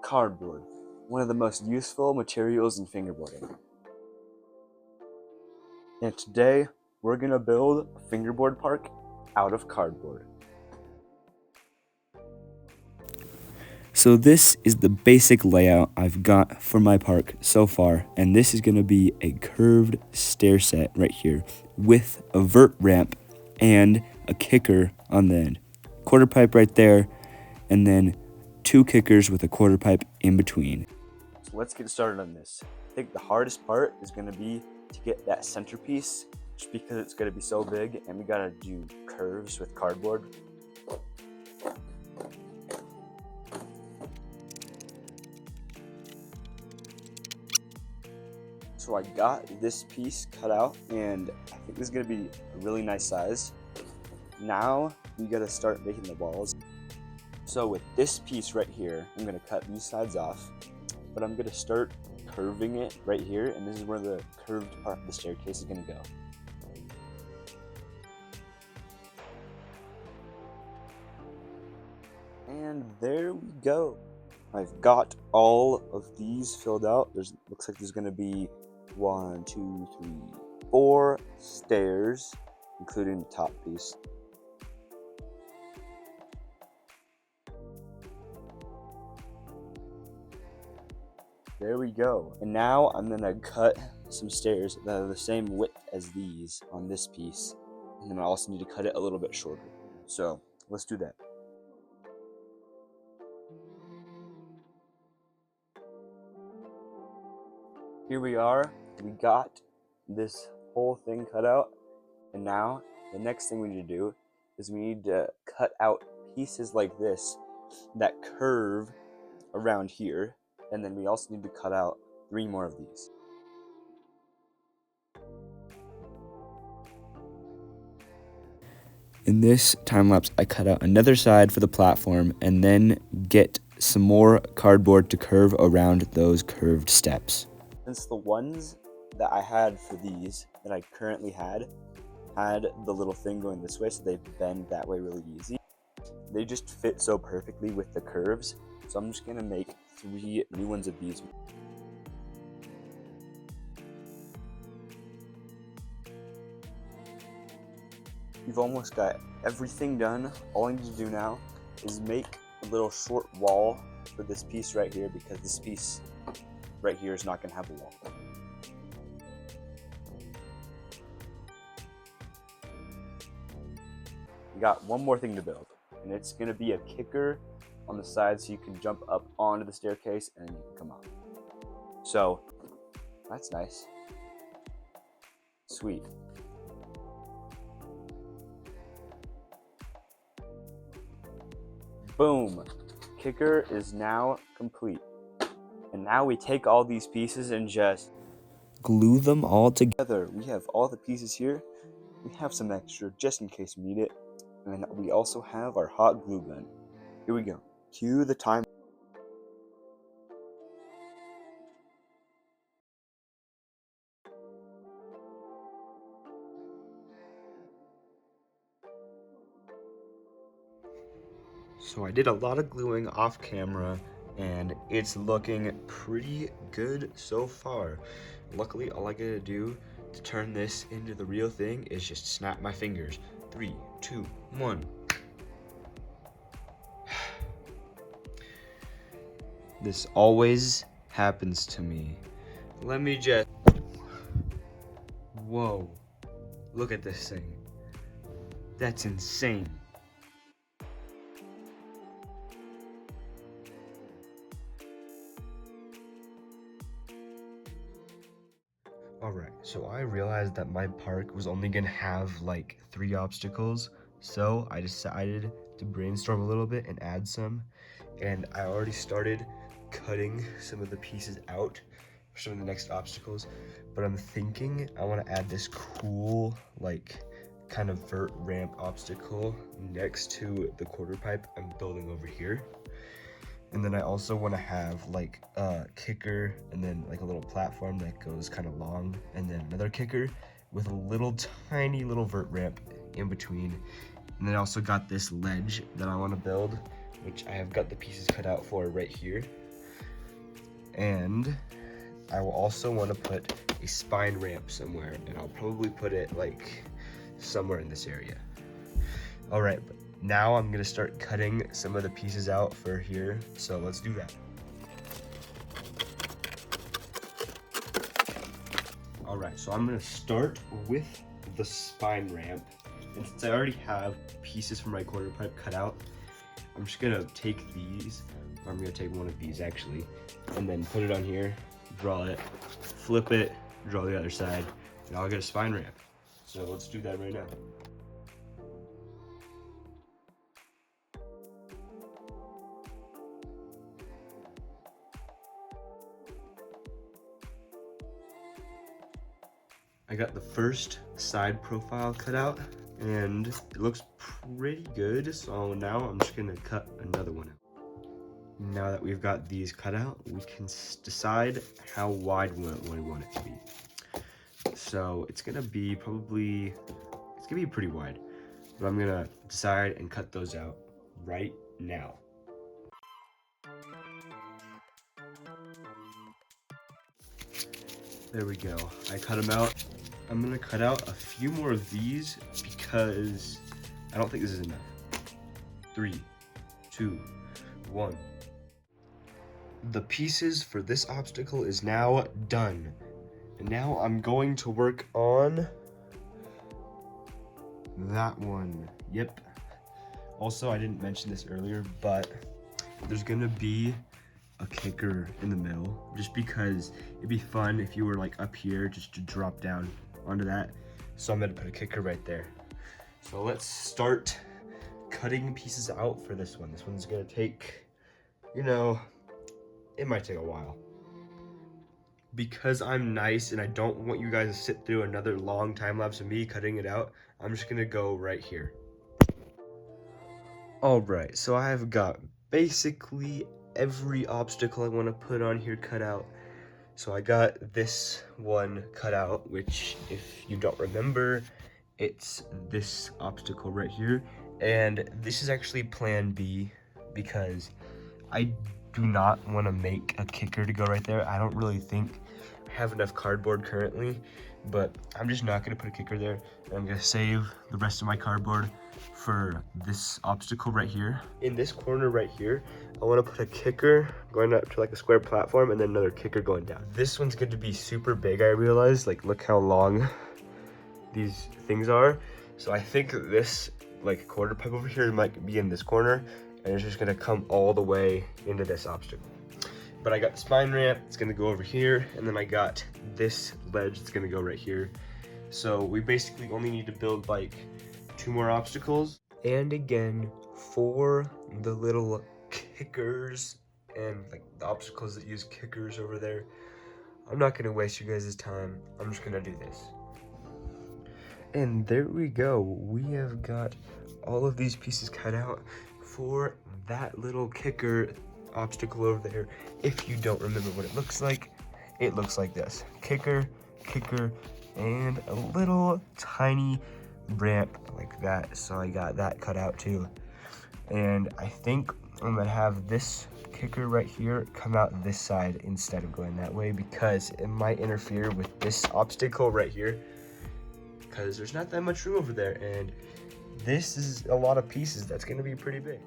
Cardboard, one of the most useful materials in fingerboarding. And today, we're gonna build a fingerboard park out of cardboard. So this is the basic layout I've got for my park so far, and this is gonna be a curved stair set right here with a vert ramp and a kicker on the end. Quarter pipe right there, and then 2 kickers with a quarter pipe in between. So let's get started on this. I think the hardest part is gonna be to get that centerpiece, just because it's gonna be so big, and we gotta do curves with cardboard. So I got this piece cut out, and I think this is gonna be a really nice size. Now we gotta start making the balls. So with this piece right here, I'm gonna cut these sides off, but I'm gonna start curving it right here, and this is where the curved part of the staircase is gonna go. And there we go. I've got all of these filled out. Looks like there's gonna be 1, 2, 3, 4 stairs, including the top piece. There we go. And now I'm gonna cut some stairs that are the same width as these on this piece. And then I also need to cut it a little bit shorter. So let's do that. Here we are. We got this whole thing cut out. And now the next thing we need to do is we need to cut out pieces like this that curve around here. And then we also need to cut out 3 more of these. In this time lapse, I cut out another side for the platform and then get some more cardboard to curve around those curved steps. Since the ones that I had for these, that I currently had the little thing going this way, so they bend that way really easy. They just fit so perfectly with the curves, so I'm just gonna make 3 new ones of these. We've almost got everything done. All I need to do now is make a little short wall for this piece right here, because this piece right here is not gonna have a wall. We got one more thing to build, and it's gonna be a kicker on the side so you can jump up onto the staircase and come up. So that's nice. Sweet. Boom. Kicker is now complete. And now we take all these pieces and just glue them all together. We have all the pieces here. We have some extra just in case we need it. And we also have our hot glue gun. Here we go. Cue the time. So I did a lot of gluing off camera, and it's looking pretty good so far. Luckily, all I gotta do to turn this into the real thing is just snap my fingers. 3, 2, 1. This always happens to me. Let me just... Whoa. Look at this thing. That's insane. Alright, so I realized that my park was only gonna have like 3 obstacles, so I decided to brainstorm a little bit and add some, and I already started cutting some of the pieces out for some of the next obstacles, but I'm thinking I want to add this cool like kind of vert ramp obstacle next to the quarter pipe I'm building over here. And then I also want to have like a kicker and then like a little platform that goes kind of long, and then another kicker with a little tiny little vert ramp in between. And then I also got this ledge that I want to build, which I have got the pieces cut out for right here. And I will also want to put a spine ramp somewhere, and I'll probably put it like somewhere in this area. All right, but now I'm gonna start cutting some of the pieces out for here, so let's do that. All right, so I'm gonna start with the spine ramp. And since I already have pieces from my quarter pipe cut out, I'm just gonna take these, or I'm gonna take one of these actually, and then put it on here, draw it, flip it, draw the other side, and I'll get a spine ramp. So let's do that right now. I got the first side profile cut out, and it looks pretty good, so now I'm just gonna cut another one out. Now that we've got these cut out, we can decide how wide we want it to be. So it's gonna be pretty wide, but I'm gonna decide and cut those out right now. There we go, I cut them out. I'm gonna cut out a few more of these because I don't think this is enough. 3, 2, 1. The pieces for this obstacle is now done. And now I'm going to work on that one. Yep. Also, I didn't mention this earlier, but there's gonna be a kicker in the middle, just because it'd be fun if you were like up here just to drop down onto that. So I'm gonna put a kicker right there. So let's start cutting pieces out for this one. This one's gonna take, it might take a while. Because I'm nice and I don't want you guys to sit through another long time lapse of me cutting it out, I'm just gonna go right here. All right, so I've got basically every obstacle I want to put on here cut out. So I got this one cut out, which if you don't remember, it's this obstacle right here. And this is actually plan B because I do not want to make a kicker to go right there. I don't really think I have enough cardboard currently, but I'm just not gonna put a kicker there. And I'm gonna save the rest of my cardboard for this obstacle right here. In this corner right here, I wanna put a kicker going up to like a square platform and then another kicker going down. This one's going to be super big, I realized. Like, look how long these things are. So I think this like quarter pipe over here might be in this corner, and it's just gonna come all the way into this obstacle. But I got the spine ramp, it's gonna go over here, and then I got this ledge that's gonna go right here. So we basically only need to build like 2 more obstacles. And again, for the little kickers and like the obstacles that use kickers over there, I'm not gonna waste you guys' time. I'm just gonna do this. And there we go. We have got all of these pieces cut out for that little kicker obstacle over there. If you don't remember what it looks like this. Kicker, and a little tiny ramp like that. So I got that cut out too. And I think I'm gonna have this kicker right here come out this side instead of going that way, because it might interfere with this obstacle right here, because there's not that much room over there, and this is a lot of pieces. That's gonna be pretty big.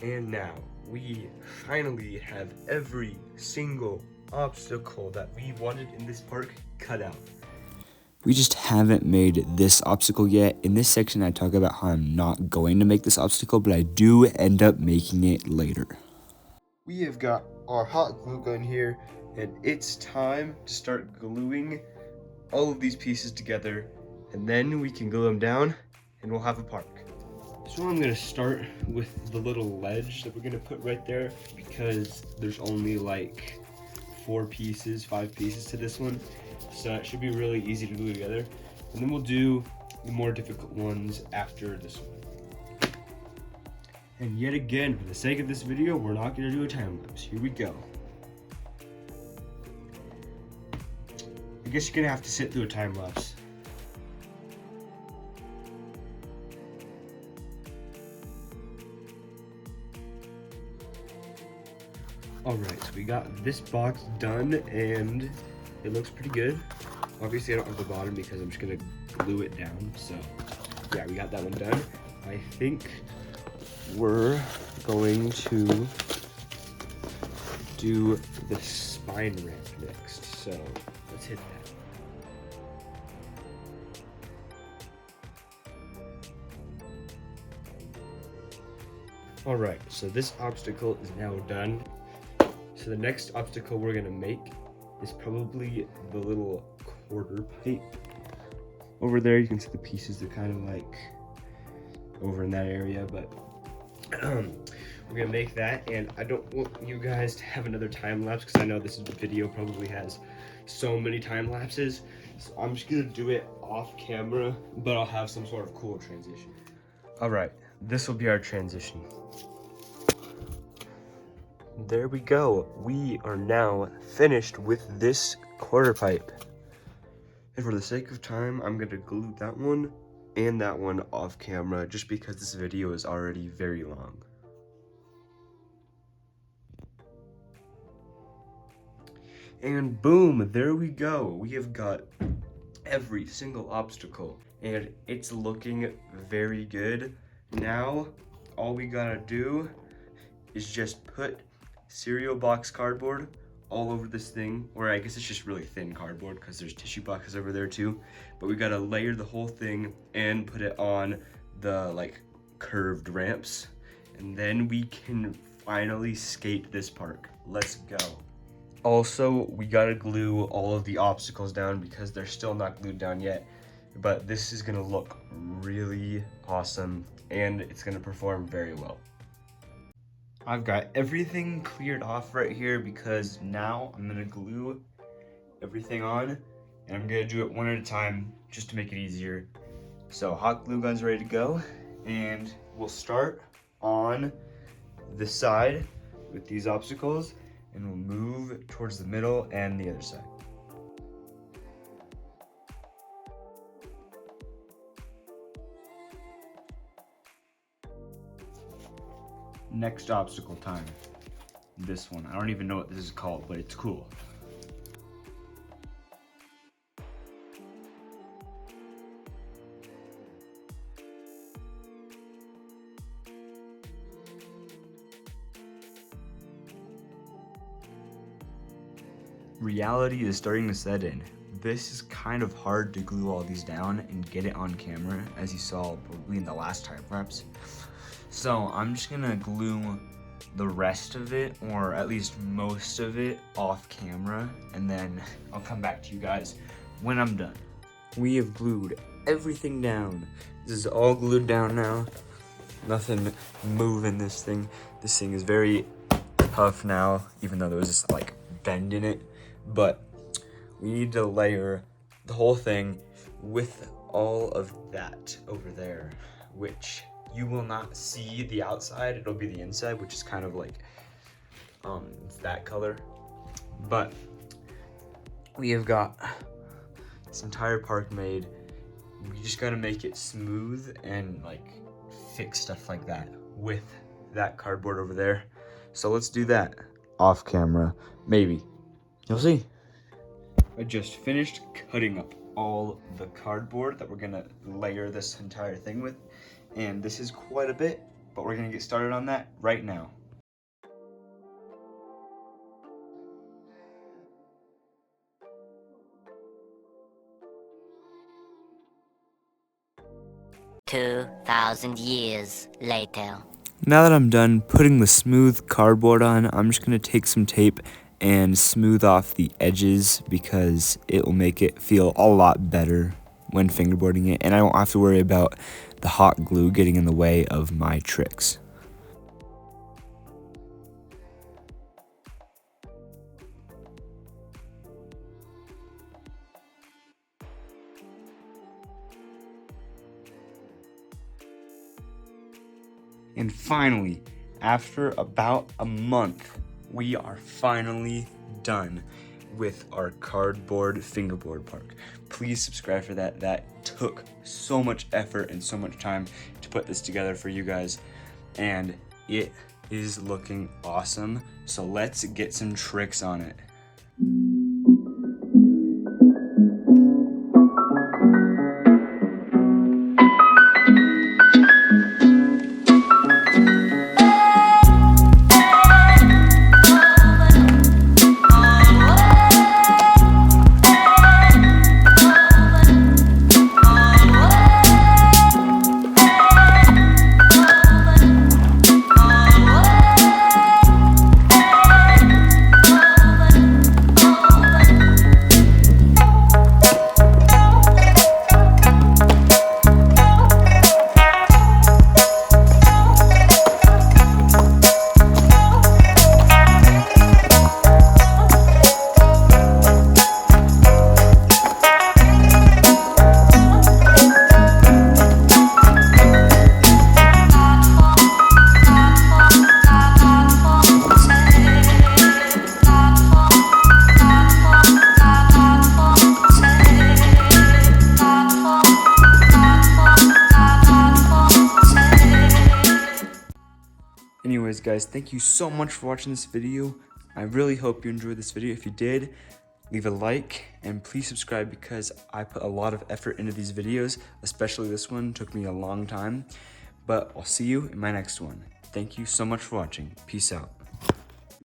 And now we finally have every single obstacle that we wanted in this park cut out. We just haven't made this obstacle yet. In this section, I talk about how I'm not going to make this obstacle, but I do end up making it later. We have got our hot glue gun here, and it's time to start gluing all of these pieces together, and then we can glue them down, and we'll have a park. So I'm gonna start with the little ledge that we're gonna put right there, because there's only like 5 pieces to this one. So it should be really easy to glue together. And then we'll do the more difficult ones after this one. And yet again, for the sake of this video, we're not gonna do a time lapse. Here we go. I guess you're gonna have to sit through a time lapse. Alright, so we got this box done and it looks pretty good. Obviously I don't have the bottom because I'm just gonna glue it down. So yeah, we got that one done. I think we're going to do the spine ramp next. So let's hit that. Alright, so this obstacle is now done. So the next obstacle we're gonna make is probably the little quarter pipe. Over there you can see the pieces are kind of like over in that area, but we're gonna make that, and I don't want you guys to have another time lapse because I know this video probably has so many time lapses. So I'm just gonna do it off camera, but I'll have some sort of cool transition. Alright, this will be our transition. There we go. We are now finished with this quarter pipe. And for the sake of time, I'm gonna glue that one and that one off camera just because this video is already very long. And boom, there we go. We have got every single obstacle and it's looking very good. Now, all we gotta do is just put cereal box cardboard all over this thing, or I guess it's just really thin cardboard because there's tissue boxes over there too, but we gotta layer the whole thing and put it on the like curved ramps, and then we can finally skate this park. Let's go. Also, we gotta glue all of the obstacles down because they're still not glued down yet, but this is gonna look really awesome and it's gonna perform very well. I've got everything cleared off right here because now I'm gonna glue everything on and I'm gonna do it one at a time just to make it easier. So hot glue gun's ready to go and we'll start on the side with these obstacles and we'll move towards the middle and the other side. Next obstacle time. This one. I don't even know what this is called, but it's cool. Reality is starting to set in. This is kind of hard to glue all these down and get it on camera, as you saw probably in the last time lapse. So I'm just gonna glue the rest of it, or at least most of it, off camera, and then I'll come back to you guys when I'm done. We have glued everything down. This is all glued down now. Nothing moving this thing. This thing is very tough now, even though there was this like bend in it. But we need to layer the whole thing with all of that over there, which you will not see the outside, it'll be the inside, which is kind of like, it's that color. But we have got this entire park made. We just gotta make it smooth and like fix stuff like that with that cardboard over there. So let's do that off camera, maybe. You'll see. I just finished cutting up all the cardboard that we're gonna layer this entire thing with. And this is quite a bit, but we're gonna get started on that right now. $2,000 later. Now that I'm done putting the smooth cardboard on, I'm just going to take some tape and smooth off the edges because it will make it feel a lot better when fingerboarding it, and I won't have to worry about the hot glue getting in the way of my tricks. And finally, after about a month, we are finally done with our cardboard fingerboard park. Please subscribe for that. That took so much effort and so much time to put this together for you guys, and it is looking awesome. So let's get some tricks on it. Anyways guys, thank you so much for watching this video. I really hope you enjoyed this video. If you did, leave a like and please subscribe because I put a lot of effort into these videos, especially this one took me a long time, but I'll see you in my next one. Thank you so much for watching. Peace out.